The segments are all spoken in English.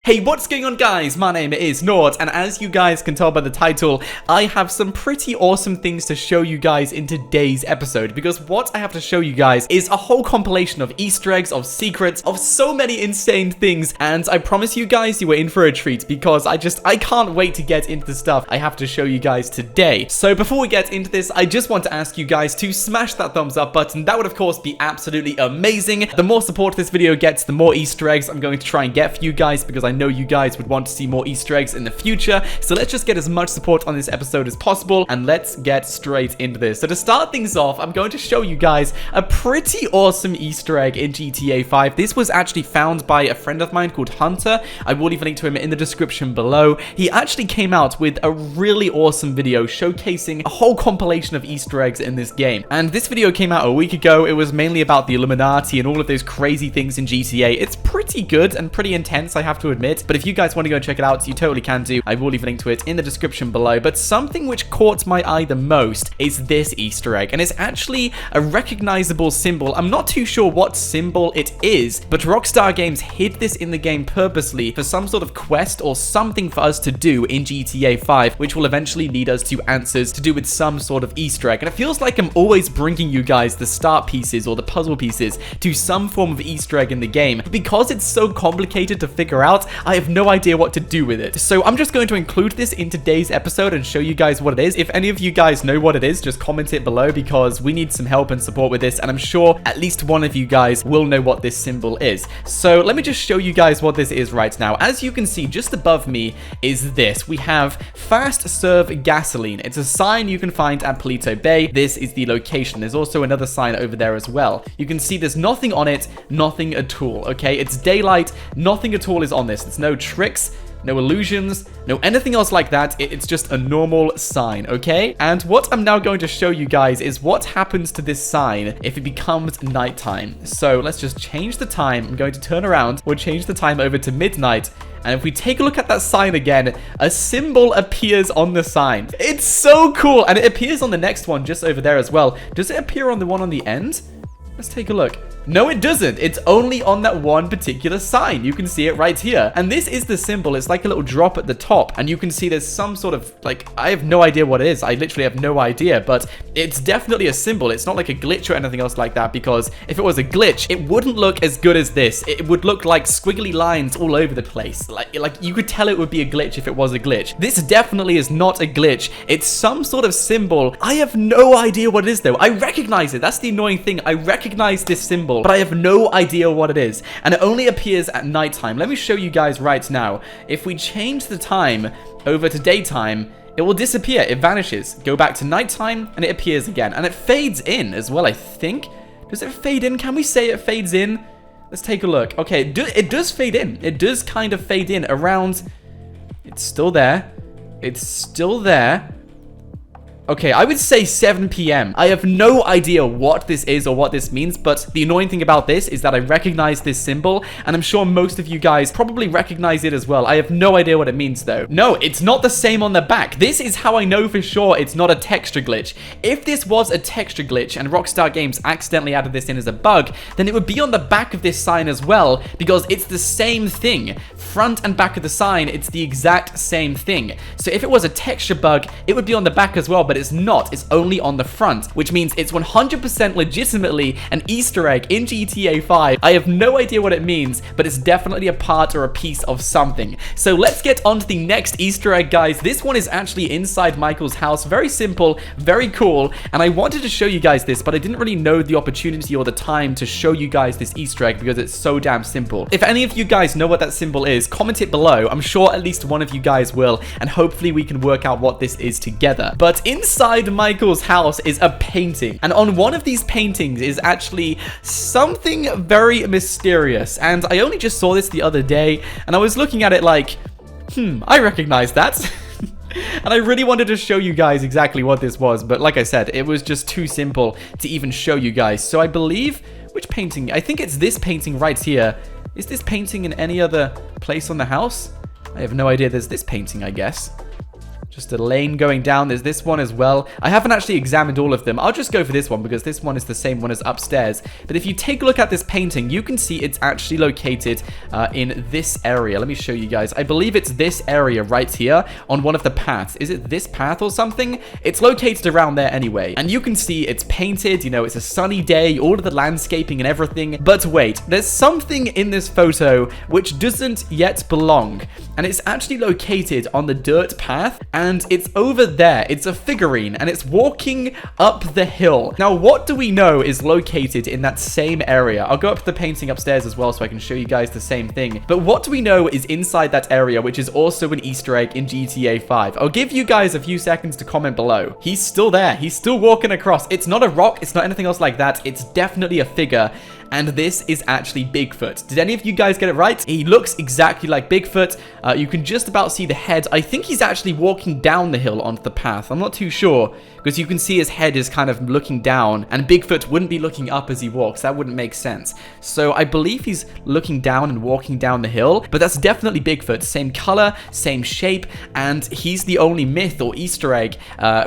Hey, what's going on, guys? My name is Nord, and as you guys can tell by the title, I have some pretty awesome things to show you guys in today's episode, because what I have to show you guys is a whole compilation of Easter eggs, of secrets, of so many insane things, and I promise you guys you are in for a treat, because I can't wait to get into the stuff I have to show you guys today. So before we get into this, I just want to ask you guys to smash that thumbs up button. That would of course be absolutely amazing. The more support this video gets, the more Easter eggs I'm going to try and get for you guys, because I know you guys would want to see more Easter eggs in the future. So let's just get as much support on this episode as possible, and let's get straight into this. So to start things off, I'm going to show you guys a pretty awesome Easter egg in GTA 5. This was actually found by a friend of mine called Hunter. I will leave a link to him in the description below. He actually came out with a really awesome video showcasing a whole compilation of Easter eggs in this game. And this video came out a week ago. It was mainly about the Illuminati and all of those crazy things in GTA. It's pretty good and pretty intense, I have to admit. But if you guys want to go and check it out, you totally can do. I will leave a link to it in the description below. But something which caught my eye the most is this Easter egg. And it's actually a recognizable symbol. I'm not too sure what symbol it is, but Rockstar Games hid this in the game purposely for some sort of quest or something for us to do in GTA 5, which will eventually lead us to answers to do with some sort of Easter egg. And it feels like I'm always bringing you guys the start pieces or the puzzle pieces to some form of Easter egg in the game. Because it's so complicated to figure out, I have no idea what to do with it. So I'm just going to include this in today's episode and show you guys what it is. If any of you guys know what it is, just comment it below, because we need some help and support with this, and I'm sure at least one of you guys will know what this symbol is. So let me just show you guys what this is right now. As you can see, just above me is this. We have Fast Serve Gasoline. It's a sign you can find at Paleto Bay. This is the location. There's also another sign over there as well. You can see there's nothing on it, nothing at all, okay? It's daylight, nothing at all is on this. There's no tricks, no illusions, no anything else like that. It's just a normal sign, okay? And what I'm now going to show you guys is what happens to this sign if it becomes nighttime. So let's just change the time. I'm going to turn around. We'll change the time over to midnight. And if we take a look at that sign again, a symbol appears on the sign. It's so cool. And it appears on the next one just over there as well. Does it appear on the one on the end? Let's take a look. No, it doesn't. It's only on that one particular sign. You can see it right here. And this is the symbol. It's like a little drop at the top. And you can see there's some sort of, like, I have no idea what it is. I literally have no idea. But it's definitely a symbol. It's not like a glitch or anything else like that. Because if it was a glitch, it wouldn't look as good as this. It would look like squiggly lines all over the place. Like you could tell it would be a glitch if it was a glitch. This definitely is not a glitch. It's some sort of symbol. I have no idea what it is, though. I recognize it. That's the annoying thing. I recognize this symbol, but I have no idea what it is, and it only appears at nighttime. Let me show you guys right now. If we change the time over to daytime, it will disappear. It vanishes. Go back to nighttime, and it appears again, and it fades in as well, I think. Does it fade in? Can we say it fades in? Let's take a look. Okay, it does fade in. It does kind of fade in around. It's still there. It's still there. Okay, I would say 7 p.m. I have no idea what this is or what this means, but the annoying thing about this is that I recognize this symbol, and I'm sure most of you guys probably recognize it as well. I have no idea what it means, though. No, it's not the same on the back. This is how I know for sure it's not a texture glitch. If this was a texture glitch and Rockstar Games accidentally added this in as a bug, then it would be on the back of this sign as well, because it's the same thing. Front and back of the sign, it's the exact same thing. So if it was a texture bug, it would be on the back as well, but it's not. It's only on the front, which means it's 100% legitimately an Easter egg in GTA 5. I have no idea what it means, but it's definitely a part or a piece of something. So let's get on to the next Easter egg, guys. This one is actually inside Michael's house. Very simple, very cool, and I wanted to show you guys this, but I didn't really know the opportunity or the time to show you guys this Easter egg because it's so damn simple. If any of you guys know what that symbol is, comment it below. I'm sure at least one of you guys will, and hopefully we can work out what this is together. But inside Michael's house is a painting, and on one of these paintings is actually something very mysterious, and I only just saw this the other day, and I was looking at it like, I recognize that. And I really wanted to show you guys exactly what this was, but like I said, it was just too simple to even show you guys. So I believe, which painting? I think it's this painting right here. Is this painting in any other place on the house? I have no idea. There's this painting, I guess. Just a lane going down. There's this one as well. I haven't actually examined all of them. I'll just go for this one because this one is the same one as upstairs. But if you take a look at this painting, you can see it's actually located in this area. Let me show you guys. I believe it's this area right here on one of the paths. Is it this path or something? It's located around there anyway. And you can see it's painted, you know, it's a sunny day, all of the landscaping and everything. But wait, there's something in this photo which doesn't yet belong. And it's actually located on the dirt path, and it's over there. It's a figurine, and it's walking up the hill. Now, what do we know is located in that same area? I'll go up to the painting upstairs as well so I can show you guys the same thing. But what do we know is inside that area, which is also an Easter egg in GTA 5? I'll give you guys a few seconds to comment below. He's still there. He's still walking across. It's not a rock. It's not anything else like that. It's definitely a figure. And this is actually Bigfoot. Did any of you guys get it right? He looks exactly like Bigfoot. You can just about see the head. I think he's actually walking down the hill onto the path. I'm not too sure, because you can see his head is kind of looking down, and Bigfoot wouldn't be looking up as he walks. That wouldn't make sense. So I believe he's looking down and walking down the hill, but that's definitely Bigfoot. Same color, same shape, and he's the only myth or Easter egg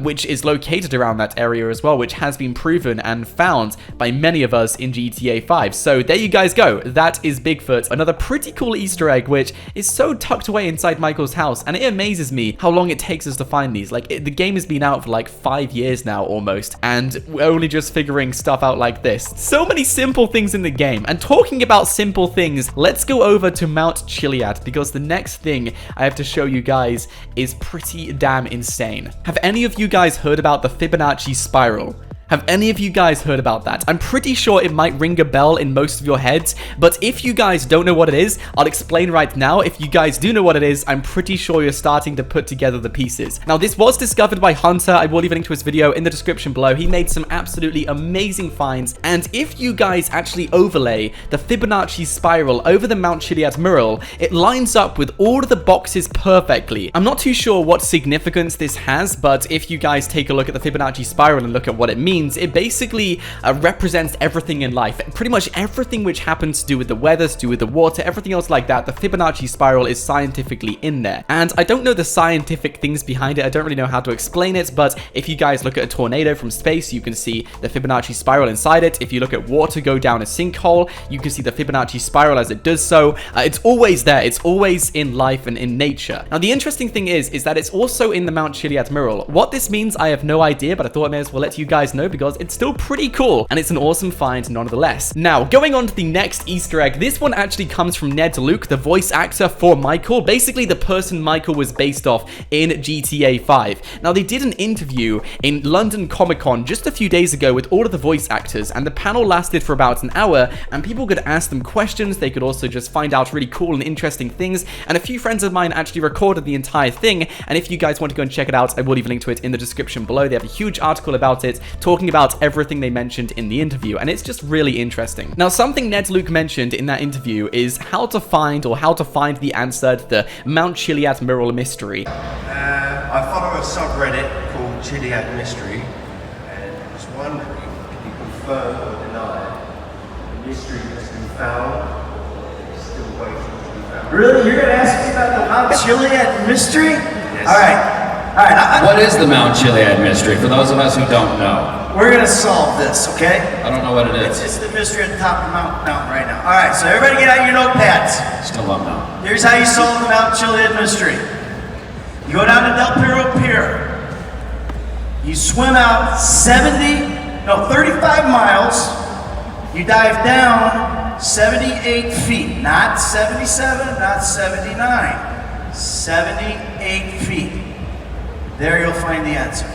which is located around that area as well, which has been proven and found by many of us in GTA 5. So there you guys go. That is Bigfoot. Another pretty cool Easter egg, which is so tucked away inside Michael's house. And it amazes me how long it takes us to find these. Like, the game has been out for like 5 years now almost, and we're only just figuring stuff out like this. So many simple things in the game. And talking about simple things, let's go over to Mount Chiliad, because the next thing I have to show you guys is pretty damn insane. Have any of you guys heard about the Fibonacci Spiral? Have any of you guys heard about that? I'm pretty sure it might ring a bell in most of your heads, but if you guys don't know what it is, I'll explain right now. If you guys do know what it is, I'm pretty sure you're starting to put together the pieces. Now, this was discovered by Hunter. I will leave a link to his video in the description below. He made some absolutely amazing finds, and if you guys actually overlay the Fibonacci Spiral over the Mount Chiliad mural, it lines up with all of the boxes perfectly. I'm not too sure what significance this has, but if you guys take a look at the Fibonacci Spiral and look at what it means, it basically represents everything in life. Pretty much everything which happens to do with the weather, to do with the water, everything else like that. The Fibonacci Spiral is scientifically in there. And I don't know the scientific things behind it. I don't really know how to explain it, but if you guys look at a tornado from space, you can see the Fibonacci Spiral inside it. If you look at water go down a sinkhole, you can see the Fibonacci Spiral as it does so. It's always there. It's always in life and in nature. Now, the interesting thing is that it's also in the Mount Chiliad mural. What this means, I have no idea, but I thought I may as well let you guys know, because it's still pretty cool, and it's an awesome find nonetheless. Now, going on to the next Easter egg, this one actually comes from Ned Luke, the voice actor for Michael, basically the person Michael was based off in GTA 5. Now, they did an interview in London Comic-Con just a few days ago with all of the voice actors, and the panel lasted for about an hour, and people could ask them questions. They could also just find out really cool and interesting things, and a few friends of mine actually recorded the entire thing, and if you guys want to go and check it out, I will leave a link to it in the description below. They have a huge article about it, talking about everything they mentioned in the interview, and it's just really interesting. Now, something Ned Luke mentioned in that interview is how to find the answer to the Mount Chiliad mural mystery. I follow a subreddit called Chiliad Mystery, and I was wondering if you confirm or deny the mystery has been found, or is still waiting to be found. Really? You're going to ask me about the Mount Chiliad Mystery? Yes. All right. What is the Mount Chiliad mystery, for those of us who don't know? We're going to solve this, okay? I don't know what it is. It's the mystery at the top of the mountain right now. All right, so everybody get out your notepads. Still don't know. Here's how you solve the Mount Chiliad mystery. You go down to Del Perro Pier. You swim out 35 miles. You dive down 78 feet. Not 77, not 79. 78 feet. There you'll find the answer.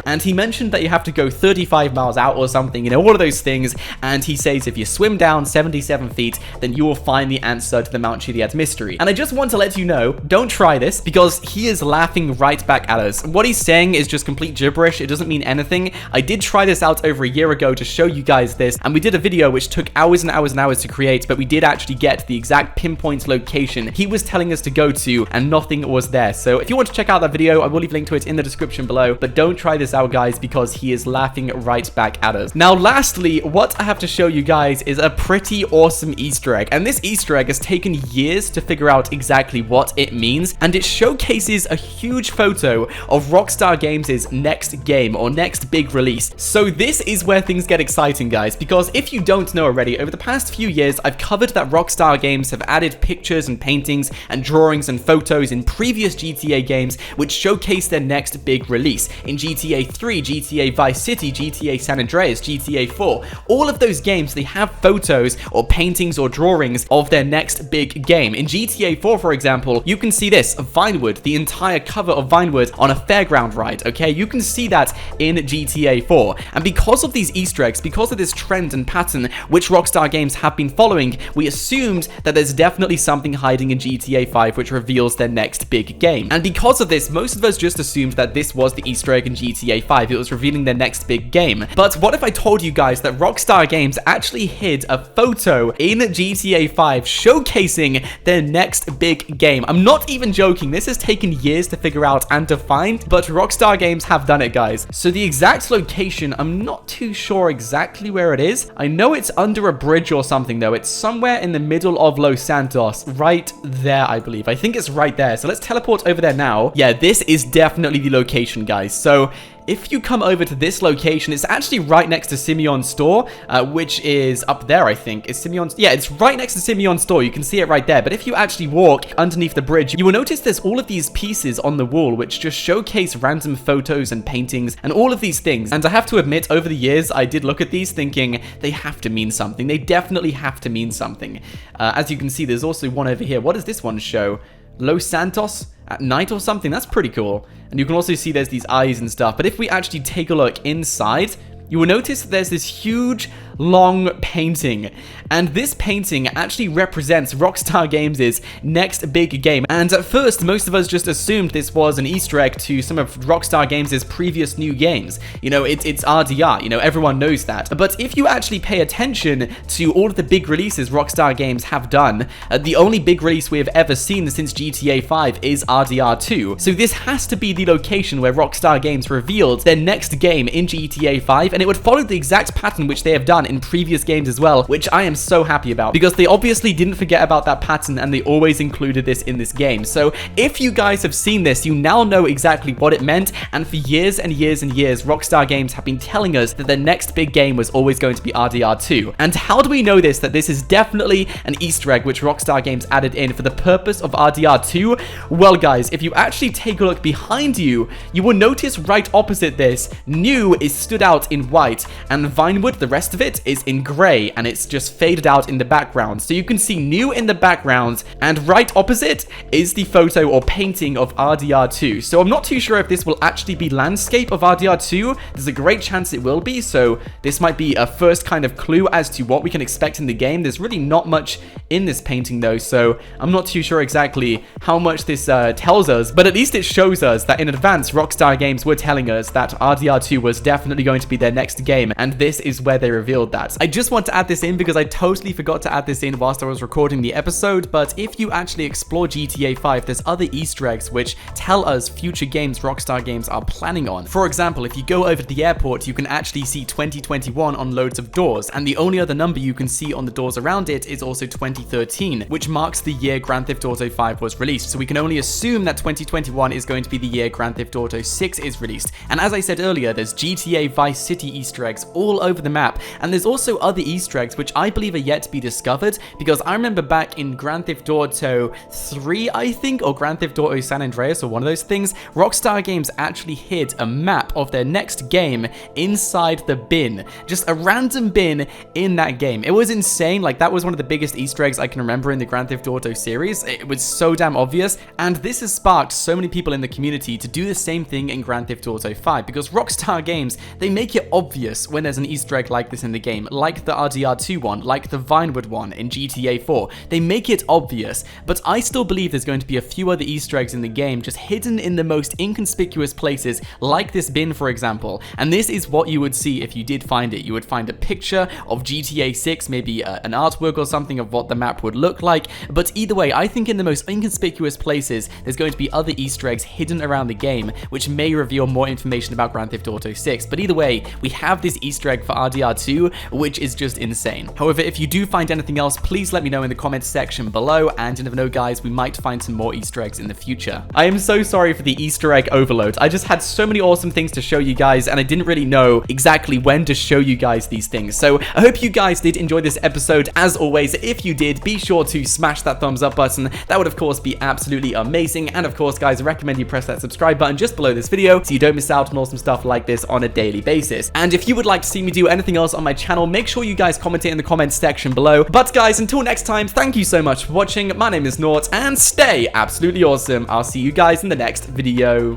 And he mentioned that you have to go 35 miles out or something, you know, all of those things. And he says if you swim down 77 feet, then you will find the answer to the Mount Chiliad mystery. And I just want to let you know, don't try this, because he is laughing right back at us. What he's saying is just complete gibberish. It doesn't mean anything. I did try this out over a year ago to show you guys this, and we did a video which took hours and hours and hours to create, but we did actually get the exact pinpoint location he was telling us to go to, and nothing was there. So if you want to check out that video, I will leave a link to it in the description below, but don't try try this out, guys, because he is laughing right back at us. Now, lastly, what I have to show you guys is a pretty awesome Easter egg. And this Easter egg has taken years to figure out exactly what it means. And it showcases a huge photo of Rockstar Games' next game or next big release. So this is where things get exciting, guys, because if you don't know already, over the past few years, I've covered that Rockstar Games have added pictures and paintings and drawings and photos in previous GTA games which showcase their next big release. In GTA 3, GTA Vice City, GTA San Andreas, GTA 4, all of those games, they have photos or paintings or drawings of their next big game. In GTA 4, for example, you can see this, Vinewood, the entire cover of Vinewood on a fairground ride, okay? You can see that in GTA 4. And because of these Easter eggs, because of this trend and pattern which Rockstar Games have been following, we assumed that there's definitely something hiding in GTA 5 which reveals their next big game. And because of this, most of us just assumed that this was the Easter egg in GTA 5. It was revealing their next big game. But what if I told you guys that Rockstar Games actually hid a photo in GTA 5 showcasing their next big game? I'm not even joking. This has taken years to figure out and to find, but Rockstar Games have done it, guys. So the exact location, I'm not too sure exactly where it is. I know it's under a bridge or something, though. It's somewhere in the middle of Los Santos, right there, I believe. I think it's right there. So let's teleport over there now. Yeah, this is definitely the location, guys. So if you come over to this location, it's actually right next to Simeon's store, which is up there, I think. Is Simeon's? Yeah, it's right next to Simeon's store. You can see it right there. But if you actually walk underneath the bridge, you will notice there's all of these pieces on the wall, which just showcase random photos and paintings and all of these things. And I have to admit, over the years, I did look at these thinking they have to mean something. They definitely have to mean something. As you can see, there's also one over here. What does this one show? Los Santos at night or something? That's pretty cool. And you can also see there's these eyes and stuff. But if we actually take a look inside, you will notice that there's this huge, long painting. And this painting actually represents Rockstar Games' next big game. And at first, most of us just assumed this was an Easter egg to some of Rockstar Games' previous new games. You know, it's RDR, you know, everyone knows that. But if you actually pay attention to all of the big releases Rockstar Games have done, the only big release we have ever seen since GTA 5 is RDR 2. So this has to be the location where Rockstar Games revealed their next game in GTA 5, and it would follow the exact pattern which they have done in previous games as well, which I am so happy about, because they obviously didn't forget about that pattern and they always included this in this game. So if you guys have seen this, you now know exactly what it meant, and for years and years and years, Rockstar Games have been telling us that their next big game was always going to be RDR 2. And how do we know this, that this is definitely an Easter egg which Rockstar Games added in for the purpose of RDR 2? Well, guys, if you actually take a look behind you, you will notice right opposite this, new is stood out in white, and Vinewood, the rest of it, is in gray, and it's just faded out in the background. So you can see new in the background, and right opposite is the photo or painting of RDR 2. So I'm not too sure if this will actually be landscape of RDR 2. There's a great chance it will be, so this might be a first kind of clue as to what we can expect in the game. There's really not much in this painting though, so I'm not too sure exactly how much this tells us, but at least it shows us that in advance Rockstar Games were telling us that RDR 2 was definitely going to be their next game, and this is where they revealed that. I just want to add this in because I totally forgot to add this in whilst I was recording the episode, but if you actually explore GTA 5, there's other Easter eggs which tell us future games Rockstar Games are planning on. For example, if you go over to the airport, you can actually see 2021 on loads of doors, and the only other number you can see on the doors around it is also 2013, which marks the year Grand Theft Auto 5 was released. So we can only assume that 2021 is going to be the year Grand Theft Auto 6 is released. And as I said earlier, there's GTA Vice City Easter eggs all over the map, and there's also other Easter eggs which I believe are yet to be discovered, because I remember back in Grand Theft Auto 3, I think, or Grand Theft Auto San Andreas, or one of those things, Rockstar Games actually hid a map of their next game inside the bin. Just a random bin in that game. It was insane. Like, that was one of the biggest Easter eggs I can remember in the Grand Theft Auto series. It was so damn obvious, and this has sparked so many people in the community to do the same thing in Grand Theft Auto 5, because Rockstar Games, they make it obvious when there's an Easter egg like this in the game, like the RDR2 one, like the Vinewood one in GTA 4. They make it obvious, but I still believe there's going to be a few other Easter eggs in the game just hidden in the most inconspicuous places, like this bin, for example. And this is what you would see if you did find it. You would find a picture of GTA 6, maybe an artwork or something of what the map would look like. But either way, I think in the most inconspicuous places, there's going to be other Easter eggs hidden around the game, which may reveal more information about Grand Theft Auto 6. But either way, we have this Easter egg for RDR2, which is just insane. However, if you do find anything else, please let me know in the comments section below, and you never know guys, we might find some more Easter eggs in the future. I am so sorry for the Easter egg overload. I just had so many awesome things to show you guys, and I didn't really know exactly when to show you guys these things. So I hope you guys did enjoy this episode. As always, if you did, be sure to smash that thumbs up button. That would of course be absolutely amazing. And of course guys, I recommend you press that subscribe button just below this video so you don't miss out on awesome stuff like this on a daily basis. And if you would like to see me do anything else on my channel, make sure you guys comment it in the comments section below. But guys, until next time, thank you so much for watching. My name is Nort, and stay absolutely awesome. I'll see you guys in the next video.